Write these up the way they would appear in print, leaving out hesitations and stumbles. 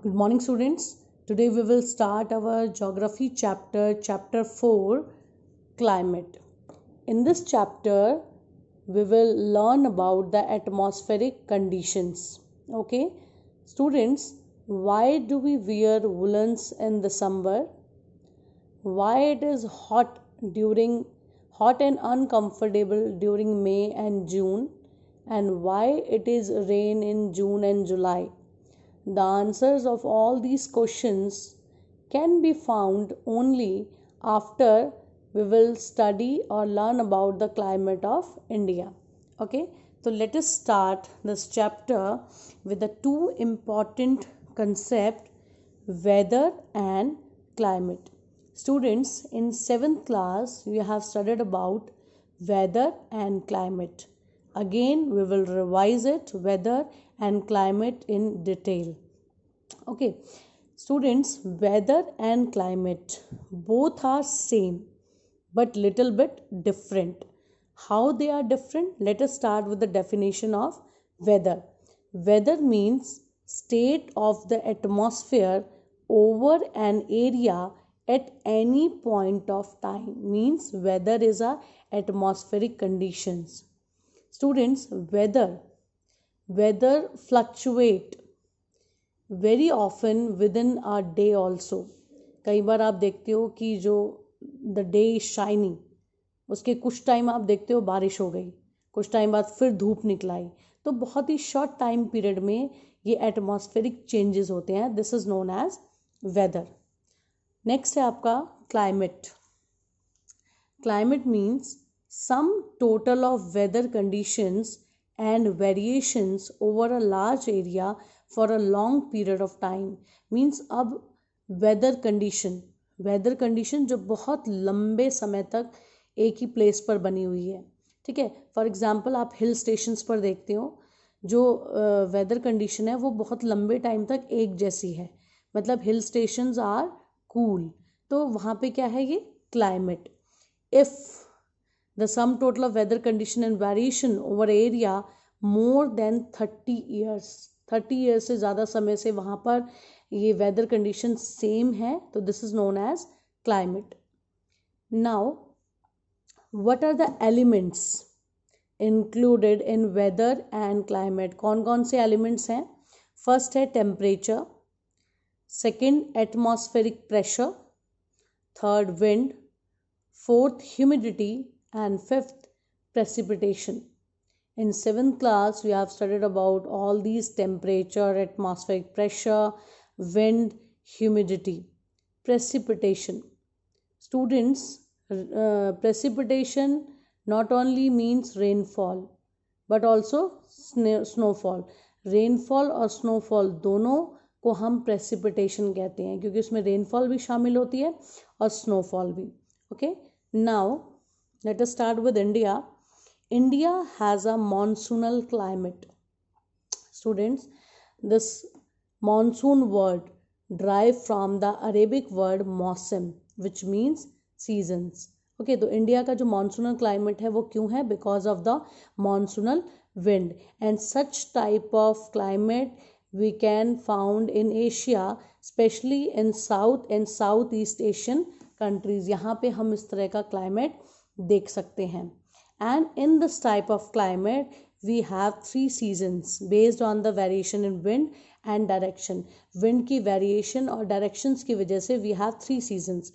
Good morning, students. Today we will start our geography chapter 4, climate. In this chapter, we will learn about the atmospheric conditions. Okay, students, why do we wear woolens in December? Why it is hot and uncomfortable during May and June, and why it is rain in June and July? The answers of all these questions can be found only after we will study or learn about the climate of India. Okay, so let us start this chapter with the two important concepts, weather and climate. Students, in 7th class you have studied about weather and climate. Again we will revise it, weather and climate, in detail. Okay, students, weather and climate both are same but little bit different. How they are different? Let us start with the definition of weather. Weather means state of the atmosphere over an area at any point of time. Means weather is a atmospheric conditions. Students, weather fluctuate very often within a day also. कई बार आप देखते हो कि जो the day is shiny, उसके कुछ time आप देखते हो बारिश हो गई, कुछ टाइम बाद फिर धूप निकलाई, तो बहुत ही शॉर्ट टाइम पीरियड में ये एटमॉस्फेरिक चेंजेस होते हैं. This is known as weather. Next है आपका climate. Climate means some total of weather conditions and variations over a large area for a long period of time. Means अब weather condition जो बहुत लंबे समय तक एक ही प्लेस पर बनी हुई है. ठीक है, फॉर एग्जांपल आप हिल स्टेशंस पर देखते हो, जो वेदर कंडीशन है वो बहुत लंबे टाइम तक एक जैसी है. मतलब हिल स्टेशंस आर कूल, तो वहाँ पे क्या है, ये climate. If the sum total of weather condition and variation over area more than 30 years से ज़्यादा समय से वहाँ पर ये weather condition same है, तो this is known as climate. Now what are the elements included in weather and climate? कौन कौन से elements हैं? फर्स्ट है temperature, second atmospheric pressure, third wind, fourth humidity, and fifth precipitation. In 7th class we have studied about all these: temperature, atmospheric pressure, wind, humidity, precipitation. Students, precipitation not only means rainfall but also snowfall. rainfall और snowfall दोनों को हम precipitation कहते हैं, क्योंकि उसमें rainfall भी शामिल होती है और snowfall भी. Okay, now let us start with India. India has a monsoonal climate. Students, this monsoon word derived from the Arabic word mausim, which means seasons. Okay, तो इंडिया का जो monsoonal climate है वो क्यों है? Because of the monsoonal wind. And such type of climate we can found in Asia, especially in South and Southeast Asian countries. यहाँ पे हम इस तरह का climate देख सकते हैं. And in this type of climate we have 3 seasons based on the variation in wind and direction. Wind की वेरिएशन और डायरेक्शंस की वजह से we have 3 seasons.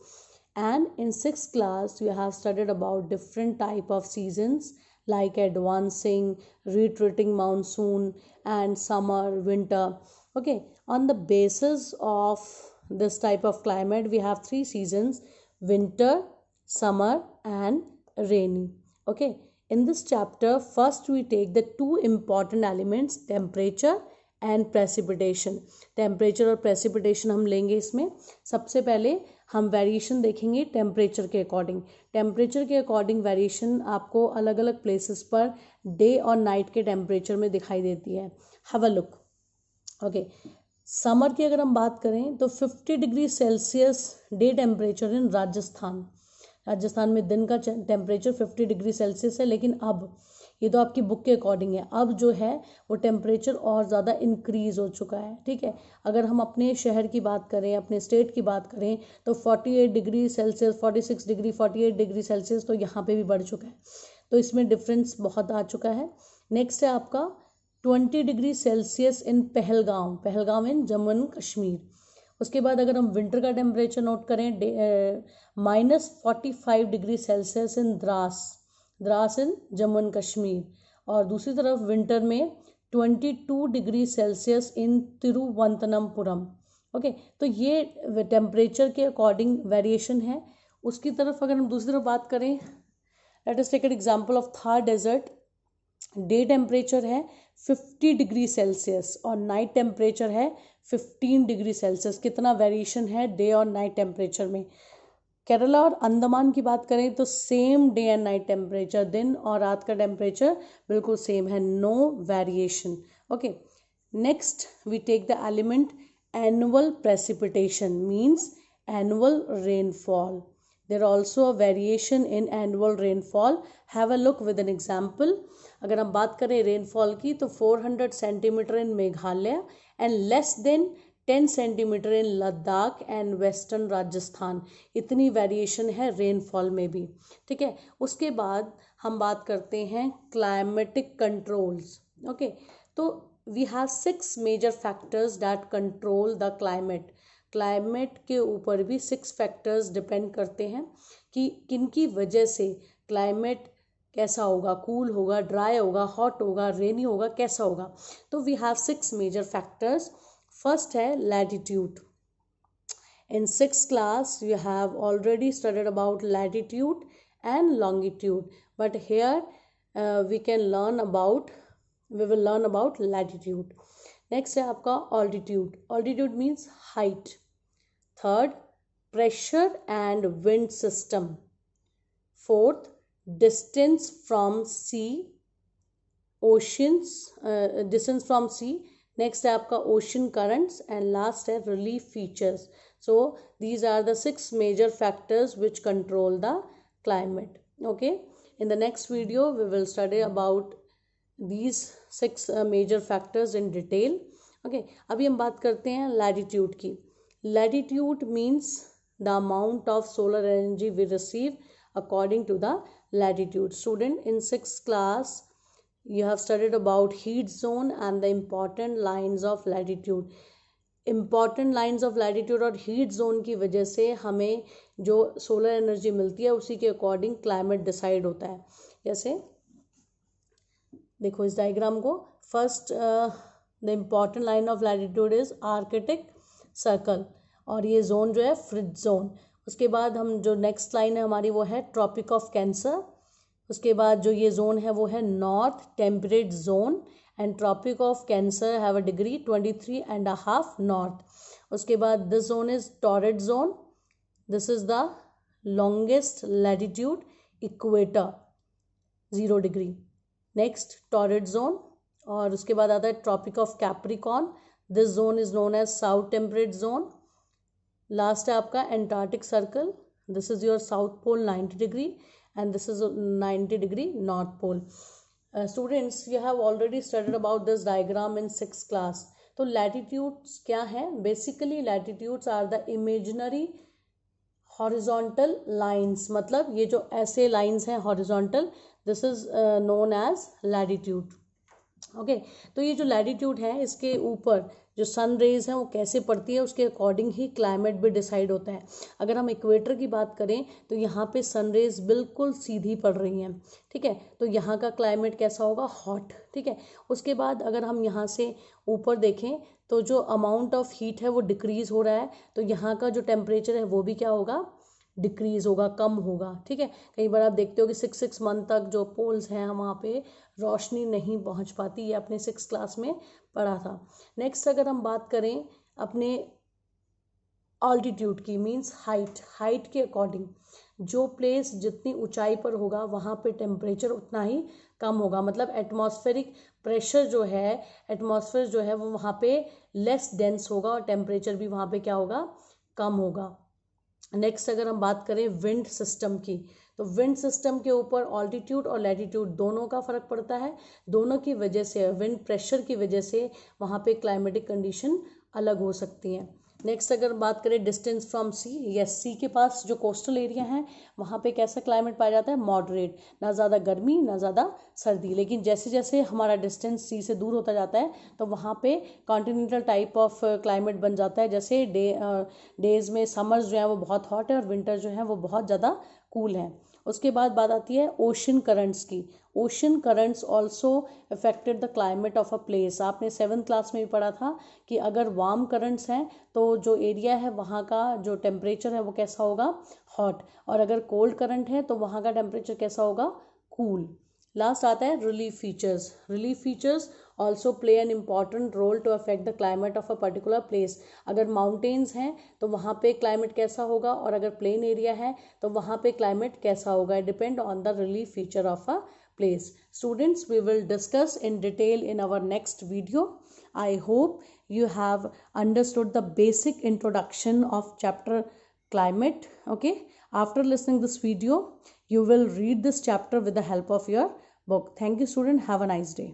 And in 6th class we have studied about different type of seasons like advancing, retreating monsoon and summer, winter. Okay, on the basis of this type of climate we have 3 seasons: winter, summer and rainy. Okay, in this chapter first we take the 2 important elements, temperature and precipitation. temperature और precipitation हम लेंगे. इसमें सबसे पहले हम variation देखेंगे temperature के according. Temperature के अकॉर्डिंग वेरिएशन आपको अलग अलग प्लेसेस पर डे और नाइट के टेम्परेचर में दिखाई देती है. Have a look. Okay, summer की अगर हम बात करें तो 50 degree Celsius day temperature in Rajasthan में दिन का टेम्परेचर 50 डिग्री सेल्सियस है. लेकिन अब ये तो आपकी बुक के अकॉर्डिंग है। अब जो है वो टेम्परेचर और ज़्यादा इंक्रीज हो चुका है, ठीक है। अगर हम अपने शहर की बात करें, अपने स्टेट की बात करें, तो 48 degree Celsius, 46 degree, 48 degree Celsius तो यहाँ पे भी बढ़ चुका है। तो इसमें डिफरेंस बहुत आ चुका है। नेक्स्ट है आपका 20 degree Celsius in Pahalgam, Pahalgam in Jammu and Kashmir. उसके बाद अगर हम विंटर का टेम्परेचर नोट करें, -45 degree Celsius in Dras, Dras in Jammu and Kashmir. और दूसरी तरफ विंटर में 22 degree Celsius in Thiruvananthapuram. Okay, तो ये टेम्परेचर के अकॉर्डिंग वेरिएशन है। उसकी तरफ अगर हम दूसरी तरफ बात करें, let us take an example of Thar desert. Day temperature है 50 डिग्री सेल्सियस और नाइट टेम्परेचर है 15 डिग्री सेल्सियस। कितना वेरिएशन है डे और नाइट टेम्परेचर में। केरला और अंडमान की बात करें तो same day and night temperature, दिन और रात का टेम्परेचर बिल्कुल सेम है, no variation. Okay, next we take the element annual precipitation, means annual rainfall. There also a variation in annual rainfall. Have a look with an example. अगर हम बात करें रेनफॉल की तो 400 centimetre in Meghalaya and less than 10 centimetre in Ladakh and western Rajasthan. इतनी variation है rainfall में भी, ठीक है। उसके बाद हम बात करते हैं क्लाइमेटिक कंट्रोल्स। ओके, तो we have 6 major factors that control the climate. Climate के ऊपर भी 6 फैक्टर्स डिपेंड करते हैं कि किन की वजह से क्लाइमेट कैसा होगा, कूल होगा, ड्राई होगा, हॉट होगा, रेनी होगा, कैसा होगा। तो we have 6 major factors. First है latitude. In 6th class you have already studied about latitude and longitude, but here we will learn about latitude. Next है आपका altitude. Altitude means height. Third, pressure and wind system. Fourth, distance from sea, oceans, distance from sea. Next है आपका ocean currents and last है relief features. So these are the 6 major factors which control the climate. Okay, in the next video we will study about these 6 major factors in detail. Okay, अभी हम बात करते हैं latitude की। Latitude means the amount of solar energy we receive according to the latitude. Student, in 6th class you have studied about heat zone and the important lines of latitude. Important lines of latitude और heat zone की वजह से हमें जो solar energy मिलती है उसी के अकॉर्डिंग क्लाइमेट डिसाइड होता है। जैसे देखो इस डायग्राम को। First, the important line of latitude is Arctic circle और ये जोन जो है फ्रिज जोन। उसके बाद हम जो नेक्स्ट लाइन है हमारी वो है ट्रॉपिक ऑफ कैंसर। उसके बाद जो ये जोन है वो है north temperate zone and tropic of Cancer have a degree 23.5 north. उसके बाद this zone is torrid zone, this is the longest latitude, equator 0 degree. Next torrid zone और उसके बाद आता है tropic of Capricorn, this zone is known as south temperate zone. Last है आपका Antarctic circle, this is your south pole 90 degree and this is 90 degree north pole. Students, you have already studied about this diagram in 6th class. तो latitudes क्या है? Basically latitudes are the imaginary horizontal lines, मतलब ये जो ऐसे lines हैं horizontal, this is known as latitude. Okay, तो ये जो लैटिट्यूड है इसके ऊपर जो सन रेज हैं वो कैसे पड़ती है उसके अकॉर्डिंग ही क्लाइमेट भी डिसाइड होता है। अगर हम इक्वेटर की बात करें तो यहाँ पे सन रेज बिल्कुल सीधी पड़ रही हैं, ठीक है, तो यहाँ का क्लाइमेट कैसा होगा? हॉट, ठीक है। उसके बाद अगर हम यहाँ से ऊपर देखें तो जो अमाउंट ऑफ हीट है वो डिक्रीज हो रहा है, तो यहाँ का जो टेम्परेचर है वो भी क्या होगा? डिक्रीज होगा, कम होगा, ठीक है। कई बार आप देखते हो कि 6 मंथ तक जो पोल्स हैं वहाँ पे रोशनी नहीं पहुँच पाती, ये अपने 6th क्लास में पढ़ा था। नेक्स्ट अगर हम बात करें अपने ऑल्टीट्यूड की, मीन्स हाइट के अकॉर्डिंग जो प्लेस जितनी ऊंचाई पर होगा वहाँ पे टेम्परेचर उतना ही कम होगा, मतलब एटमॉस्फेरिक प्रेशर जो है, एटमॉस्फेयर जो है वो वहाँ पे लेस डेंस होगा और टेम्परेचर भी वहाँ पे क्या होगा? कम होगा। नेक्स्ट अगर हम बात करें विंड सिस्टम की, तो विंड सिस्टम के ऊपर ऑल्टीट्यूड और लैटीट्यूड दोनों का फर्क पड़ता है। दोनों की वजह से, विंड प्रेशर की वजह से वहाँ पे क्लाइमेटिक कंडीशन अलग हो सकती हैं। नेक्स्ट अगर बात करें डिस्टेंस फ्रॉम सी, यस, सी के पास जो कोस्टल एरिया है वहाँ पे कैसा क्लाइमेट पाया जाता है, मॉडरेट, ना ज़्यादा गर्मी ना ज़्यादा सर्दी। लेकिन जैसे जैसे हमारा डिस्टेंस सी से दूर होता जाता है तो वहाँ पे कॉन्टिनेंटल टाइप ऑफ क्लाइमेट बन जाता है। जैसे डेज़ में समर्स जो है वो बहुत हॉट है और विंटर जो है वो बहुत ज़्यादा कूल है। उसके बाद बात आती है ओशन करंट्स की। Ocean currents also affected the climate of a place. आपने 7th क्लास में भी पढ़ा था कि अगर वार्म करंट्स हैं तो जो एरिया है वहाँ का जो टेम्परेचर है वो कैसा होगा, हॉट, और अगर कोल्ड करंट है तो वहाँ का टेम्परेचर कैसा होगा, कूल। लास्ट आता है relief features. Relief features also play an important role to affect the climate of a particular place. अगर माउंटेन्स हैं तो वहाँ पे क्लाइमेट कैसा होगा, और अगर प्लेन एरिया है तो वहाँ पे क्लाइमेट कैसा होगा, depend on the relief feature of a place. Students, we will discuss in detail in our next video. I hope you have understood the basic introduction of chapter climate. Okay, after listening this video you will read this chapter with the help of your book. Thank you student, have a nice day.